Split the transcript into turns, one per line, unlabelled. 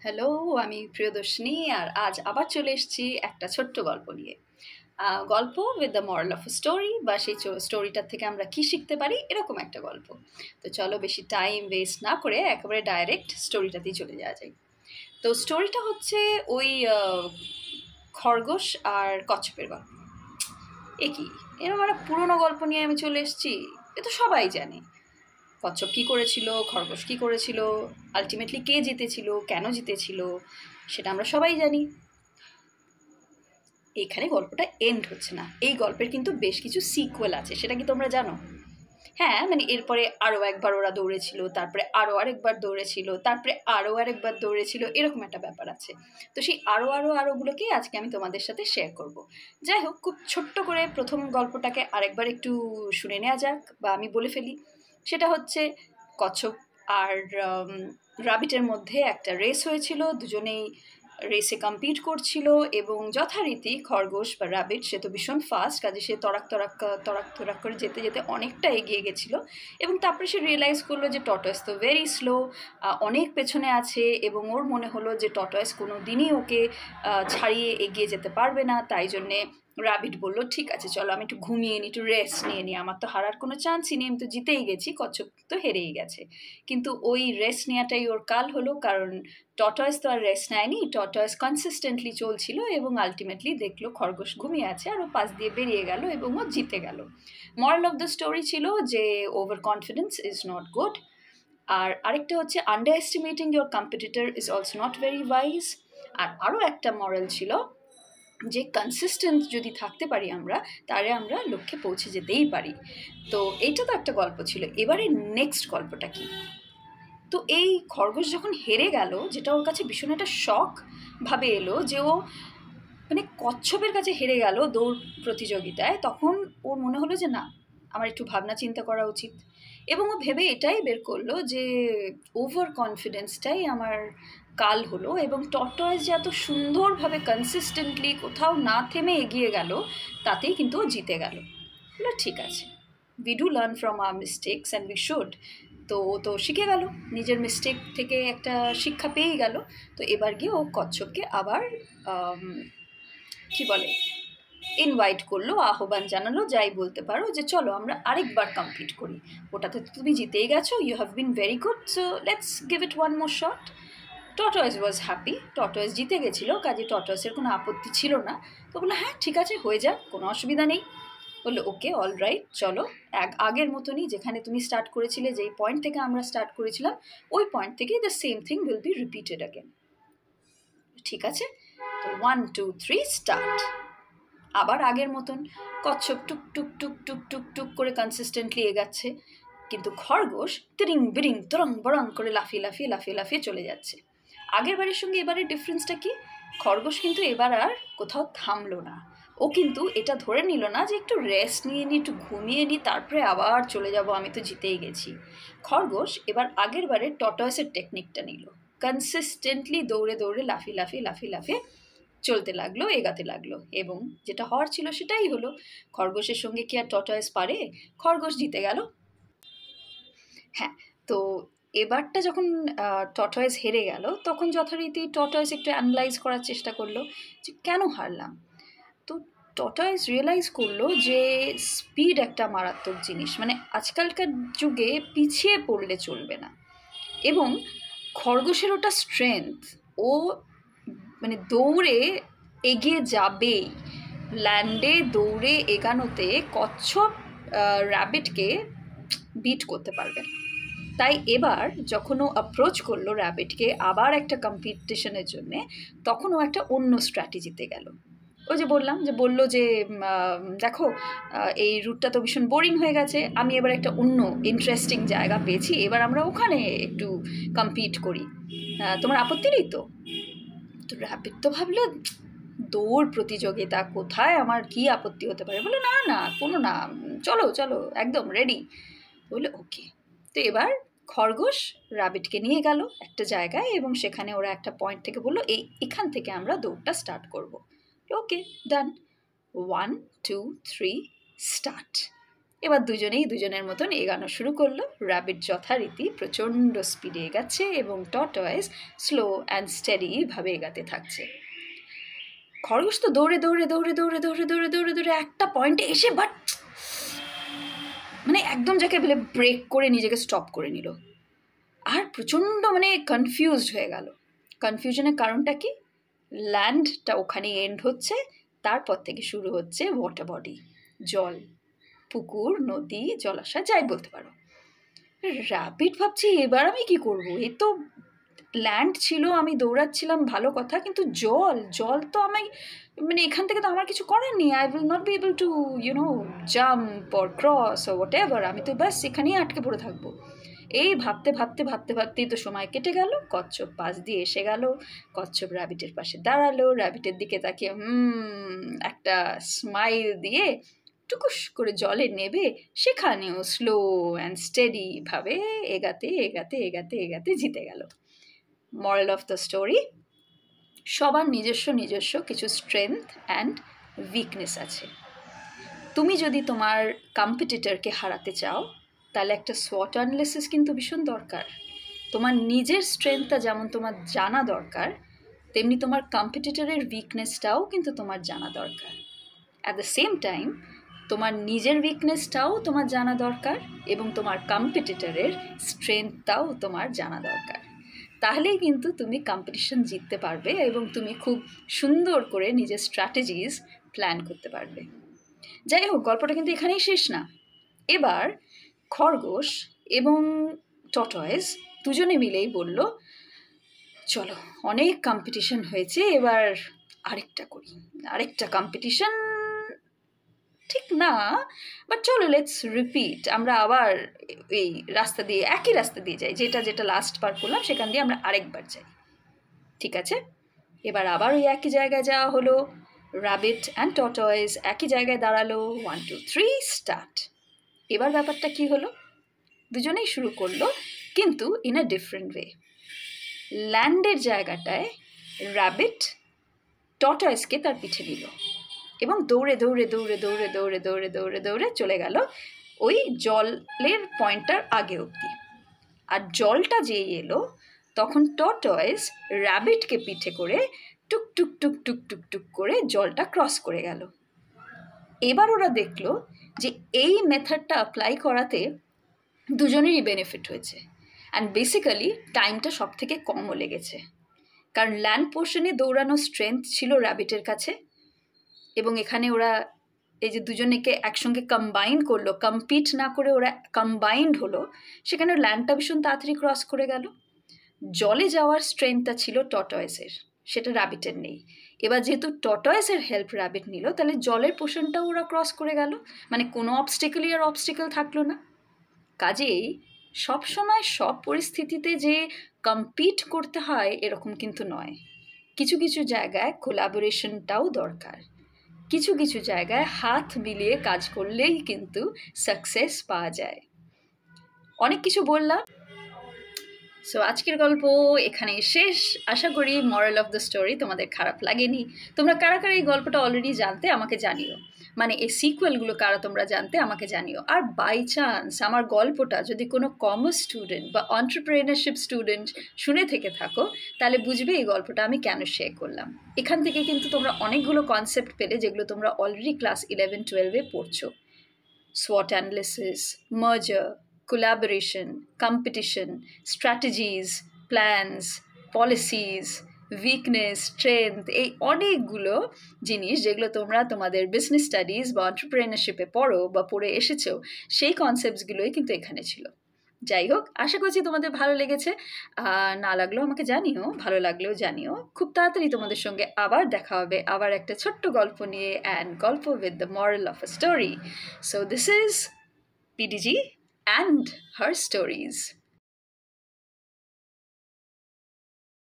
Hello, আমি প্রিয়দর্শিনী আর আজ আবার চলে এসেছি একটা ছোট্ট গল্প নিয়ে। গল্প with the moral of story বা সেই স্টোরিটার থেকে আমরা কি শিখতে পারি এরকম একটা গল্প। তো চলো বেশি টাইম ওয়েস্ট না করে একেবারে ডাইরেক্ট স্টোরিটাতেই চলে যাওয়া যায়। তো স্টোরিটা হচ্ছে ওই খরগোশ আর কচ্ছপের গল্প। এ কি, এরকম একটা পুরোনো গল্প নিয়ে আমি চলে এসেছি? এ তো সবাই জানে। কচ্ছপ কী করেছিল, খরগোশ কী করেছিল, আলটিমেটলি কে জিতেছিল, কেন জিতেছিল, সেটা আমরা সবাই জানি। এখানে গল্পটা এন্ড হচ্ছে না, এই গল্পের কিন্তু বেশ কিছু সিকুয়েল আছে, সেটা কি তোমরা জানো? হ্যাঁ, মানে এরপরে আরও একবার ওরা দৌড়েছিল, তারপরে আরও আরেকবার দৌড়েছিল, তারপরে আরও আরেকবার দৌড়েছিল, এরকম একটা ব্যাপার আছে। তো সেই আরোগুলোকেই আজকে আমি তোমাদের সাথে শেয়ার করব। যাই হোক, খুব ছোট্ট করে প্রথম গল্পটাকে আরেকবার একটু শুনে নেওয়া যাক, বা আমি বলে ফেলি। সেটা হচ্ছে কচ্ছপ আর রাবিটের মধ্যে একটা রেস হয়েছিল, দুজনেই রেসে কম্পিট করছিল, এবং যথারীতি খরগোশ বা রাবিট, সে তো ভীষণ ফাস্ট, কাজে সে তরাক তরাক তরাক তরাক করে যেতে যেতে অনেকটা এগিয়ে গেছিলো। এবং তারপরে সে রিয়েলাইজ করলো যে টর্টয়েস তো ভেরি স্লো, অনেক পেছনে আছে, এবং ওর মনে হলো যে টর্টয়েস কোনো দিনই ওকে ছাড়িয়ে এগিয়ে যেতে পারবে না। তাই জন্যে রাবিট বললো, ঠিক আছে চলো আমি একটু ঘুমিয়ে নিই, একটু রেস্ট নিয়ে নিই, আমার তো হারার কোনো চান্সই নেই, আমি তো জিতেই গেছি, কচ্ছপ তো হেরেই গেছে। কিন্তু ওই রেস্ট নেওয়াটাই ওর কাল হলো, কারণ টর্টয়েস তো আর রেস্ট নেয়নি, টর্টয়েস কনসিস্টেন্টলি চলছিল, এবং আলটিমেটলি দেখলো খরগোশ ঘুমিয়ে আছে আর ও পাশ দিয়ে বেরিয়ে গেল এবং ও জিতে গেল। মরাল অফ দ্য স্টোরি ছিল যে overconfidence is not good. আর আরেকটা হচ্ছে underestimating your competitor is also not very wise. আর আরও একটা মরাল ছিল যে কনসিস্টেন্ট যদি থাকতে পারি আমরা, তাহলে আমরা লক্ষ্যে পৌঁছে যেতেই পারি। তো এইটা তো একটা গল্প ছিল, এবারে নেক্সট গল্পটা কি। তো এই খরগোশ যখন হেরে গেল, যেটা ওর কাছে ভীষণ একটা শখ ভাবে এলো যে ও মানে কচ্ছপের কাছে হেরে গেল দৌড় প্রতিযোগিতায়, তখন ওর মনে হলো যে না, আমার একটু ভাবনা চিন্তা করা উচিত। এবং ও ভেবে এটাই বের করলো যে ওভার কনফিডেন্সটাই আমার কাল হলো, এবং টর্টয়েস যে এত সুন্দরভাবে কনসিস্টেন্টলি কোথাও না থেমে এগিয়ে গেল, তাতেই কিন্তু ও জিতে গেল। বললো ঠিক আছে, we do learn from our mistakes and we should. তো ও তো শিখে গেল, নিজের মিস্টেক থেকে একটা শিক্ষা পেয়েই গেল। তো এবার গিয়ে ও কচ্ছপকে আবার কি বলে ইনভাইট করলো, আহ্বান জানালো, যাই বলতে পারো, যে চলো আমরা আরেকবার কমপ্লিট করি, ওটাতে তো তুমি জিতেই গেছো, you have been very good, so let's give it one more shot. Tortoise was happy, tortoise জিতে গেছিলো, কাজে টর্টয়েসের কোনো আপত্তি ছিল না। তো বললো হ্যাঁ ঠিক আছে, হয়ে যাক, কোনো অসুবিধা নেই। বললো ওকে অল রাইট, চলো আগের মতনই, যেখানে তুমি স্টার্ট করেছিলে, যেই পয়েন্ট থেকে আমরা স্টার্ট করেছিলাম, ওই পয়েন্ট থেকেই the same thing will be repeated again. ঠিক আছে, তো 1 2 3 স্টার্ট। আবার আগের মতন কচ্ছপ টুক টুক টুক টুক টুক টুক করে কনসিস্টেন্টলি এগাচ্ছে, কিন্তু খরগোশ তিরিং বিরিং তরং বরং করে লাফিয়ে লাফিয়ে লাফিয়ে লাফিয়ে চলে যাচ্ছে। আগের বারের সঙ্গে এবারের ডিফারেন্সটা কি, খরগোশ কিন্তু এবার আর কোথাও থামলো না। ও কিন্তু এটা ধরে নিল না যে একটু রেস্ট নিয়ে নিই, একটু ঘুমিয়ে নিই, তারপরে আবার চলে যাব, আমি তো জিতেই গেছি। খরগোশ এবার আগের বারে টর্টয়েসের টেকনিকটা নিল, কনসিস্টেন্টলি দৌড়ে দৌড়ে লাফিয়ে লাফিয়ে লাফিয়ে লাফিয়ে চলতে লাগলো, এগাতে লাগলো, এবং যেটা হওয়ার ছিল সেটাই হলো। খরগোশের সঙ্গে কি আর টর্টয়েস পারে? খরগোশ জিতে গেল। হ্যাঁ, তো এবারটা যখন টর্টয়েস হেরে গেল, তখন যথারীতি টর্টয়েস একটু অ্যানালাইজ করার চেষ্টা করলো যে কেন হারলাম। তো টর্টয়েস রিয়েলাইজ করলো যে স্পিড একটা মারাত্মক জিনিস, মানে আজকালকার যুগে পিছিয়ে পড়লে চলবে না। এবং খরগোশের ওটা স্ট্রেংথ, ও মানে দৌড়ে এগিয়ে যাবেই, ল্যান্ডে দৌড়ে এগানোতে কচ্ছপ র্যাবিটকে বিট করতে পারবে না। তাই এবার যখন ও অ্যাপ্রোচ করলো র্যাবিটকে আবার একটা কম্পিটিশনের জন্যে, তখন ও একটা অন্য স্ট্র্যাটেজিতে গেল। ওই যে বললাম, যে বললো যে দেখো এই রুটটা তো ভীষণ বোরিং হয়ে গেছে, আমি এবার একটা অন্য ইন্টারেস্টিং জায়গা পেয়েছি, এবার আমরা ওখানে একটু কম্পিট করি, তোমার আপত্তি নেই তো? তো র্যাবিট তো ভাবলো দৌড় প্রতিযোগিতা, কোথায় আমার কি আপত্তি হতে পারে, বলে না না কোনো না, চলো চলো একদম রেডি। বলে ওকে। তো এবার খরগোশ র্যাবিটকে নিয়ে গেল একটা জায়গায়, এবং সেখানে ওরা একটা পয়েন্ট থেকে বললো এখান থেকে আমরা দৌড়টা স্টার্ট করবো। ওকে ডান, 1 2 3 স্টার্ট। এবার দুজনেই দুজনের মতন এগানো শুরু করলো। র্যাবিট যথারীতি প্রচণ্ড স্পিডে এগাচ্ছে এবং টর্টয়েস স্লো অ্যান্ড স্টেডিভাবে এগাতে থাকছে। খরগোশ তো দৌড়ে দৌড়ে দৌড়ে দৌড়ে দৌড়ে দৌড়ে দৌড়ে দৌড়ে একটা পয়েন্টে এসে বাট মানে একদম যাকে বলে ব্রেক করে নিজেকে স্টপ করে নিল, আর প্রচণ্ড মানে কনফিউজড হয়ে গেল। কনফিউশনের কারণটা কি? ল্যান্ডটা ওখানে এন্ড হচ্ছে, তারপর থেকে শুরু হচ্ছে ওয়াটার বডি, জল, পুকুর, নদী, জলাশয়, যাই বলতে পারো। র্যাবিট ভাবছি এবার আমি কি করব, এই তো ল্যান্ড ছিল, আমি দৌড়াচ্ছিলাম ভালো কথা, কিন্তু জল জল তো আমি মানে এখান থেকে তো আমার কিছু করার নেই, I will not be able to jump or cross or what ever, আমি তো ব্যাস এখানেই আটকে পড়ে থাকবো। এই ভাবতে ভাবতে ভাবতে ভাবতেই তো সময় কেটে গেল। কচ্ছপ পাশ দিয়ে এসে গেল, কচ্ছপ র্যাবিটের পাশে দাঁড়ালো, র্যাবিটের দিকে তাকিয়ে একটা স্মাইল দিয়ে টুকুস করে জলে নেবে, সেখানেও স্লো অ্যান্ড স্টেডিভাবে এগাতে এগাতে এগাতে এগাতে জিতে গেল। মরাল অফ দ্য স্টোরি, সবার নিজস্ব নিজস্ব কিছু স্ট্রেংথ অ্যান্ড উইকনেস আছে। তুমি যদি তোমার কম্পিটিটরকে হারাতে চাও তাহলে একটা SWOT অ্যানালিসিস কিন্তু ভীষণ দরকার। তোমার নিজের স্ট্রেংথটা যেমন তোমার জানা দরকার, তেমনি তোমার কম্পিটিটরের উইকনেসটাও কিন্তু তোমার জানা দরকার। অ্যাট দ্য সেম টাইম তোমার নিজের উইকনেসটাও তোমার জানা দরকার এবং তোমার কম্পিটিটরের স্ট্রেংথটাও তোমার জানা দরকার। তাহলেই কিন্তু তুমি কম্পিটিশন জিততে পারবে এবং তুমি খুব সুন্দর করে নিজের স্ট্র্যাটেজিস প্ল্যান করতে পারবে। যাই হোক, গল্পটা কিন্তু এখানেই শেষ না। এবার খরগোশ এবং টর্টয়েস দুজনে মিলেই বলল, চলো অনেক কম্পিটিশন হয়েছে, এবার আরেকটা করি, আরেকটা কম্পিটিশন ঠিক না, বাট চলো লেটস রিপিট, আমরা আবার এই রাস্তা দিয়ে, একই রাস্তা দিয়ে যাই, যেটা যেটা লাস্ট বার করলাম সেখান দিয়ে আমরা আরেকবার যাই। ঠিক আছে, এবার আবার ওই একই জায়গায় যাওয়া হলো। র্যাবিট অ্যান্ড টর্টয়েস একই জায়গায় দাঁড়ালো, 1 2 3 স্টার্ট। এবার ব্যাপারটা কি হলো, দুজনেই শুরু করলো কিন্তু ইন আ ডিফারেন্ট ওয়ে। ল্যান্ডের জায়গাটায় র্যাবিট টর্টয়েসকে তার পিঠে দিল এবং দৌড়ে দৌড়ে দৌড়ে দৌড়ে দৌড়ে দৌড়ে দৌড়ে দৌড়ে চলে গেল ওই জলের পয়েন্টটার আগে অবধি। আর জলটা যেই এলো তখন টর্টয়েস র্যাবিটকে পিঠে করে টুক টুক টুক টুক টুক টুক করে জলটা ক্রস করে গেল। এবার ওরা দেখলো যে এই মেথডটা অ্যাপ্লাই করাতে দুজনেরই বেনিফিট হয়েছে, অ্যান্ড বেসিক্যালি টাইমটা সব থেকে কমও লেগেছে, কারণ ল্যান্ড পোর্শনে দৌড়ানোর স্ট্রেংথ ছিল র্যাবিটের কাছে এবং এখানে ওরা এই যে দুজনেকে একসঙ্গে কম্বাইন করলো, কম্পিট না করে ওরা কম্বাইন্ড হলো, সেখানে ল্যান্ডটা ভীষণ তাড়াতাড়ি ক্রস করে গেল। জলে যাওয়ার স্ট্রেংথটা ছিল টর্টয়েসের, সেটা র্যাবিটের নেই। এবার যেহেতু টর্টয়েসের হেল্প র্যাবিট নিল, তাহলে জলের পোর্শনটাও ওরা ক্রস করে গেল, মানে কোনো অবস্টেকলই আর অবস্টেকল থাকলো না। কাজেই সবসময় সব পরিস্থিতিতে যে কম্পিট করতে হয় এরকম কিন্তু নয়, কিছু কিছু জায়গায় কোলাবোরেশনটাও দরকার, কিছু কিছু জায়গায় হাত মিলিয়ে কাজ করলেই কিন্তু সাকসেস পাওয়া যায়। অনেক কিছু বললাম, সো আজকের গল্প এখানেই শেষ। আশা করি মরাল অফ দ্য স্টোরি তোমাদের খারাপ লাগেনি। তোমরা কারা কারা এই গল্পটা অলরেডি জানতে আমাকে জানিও, মানে এই সিকুয়েলগুলো কারা তোমরা জানতে আমাকে জানিও। আর বাই চান্স আমার গল্পটা যদি কোনো কমার্স স্টুডেন্ট বা এন্টারপ্রেনারশিপ স্টুডেন্ট শুনে থেকে থাকো, তাহলে বুঝবে এই গল্পটা আমি কেন শেয়ার করলাম। এখান থেকে কিন্তু তোমরা অনেকগুলো কনসেপ্ট পেলে যেগুলো তোমরা অলরেডি ক্লাস 11-12-এ পড়ছো। SWOT analysis, merger, collaboration, competition, strategies, plans, policies, weakness, strength, এই অনেকগুলো জিনিস যেগুলো তোমরা তোমাদের বিজনেস স্টাডিজ বা এন্টারপ্রেনারশিপে পড়ো বা পড়ে এসেছো, সেই কনসেপ্টসগুলোই কিন্তু এখানে ছিল। যাই হোক, আশা করছি তোমাদের ভালো লেগেছে। না লাগলেও আমাকে জানিও, ভালো লাগলেও জানিও। খুব তাড়াতাড়ি তোমাদের সঙ্গে আবার দেখা হবে, আবার একটা ছোট্ট গল্প নিয়ে, অ্যান্ড গল্প with the moral of a story. So this is PDG and her stories.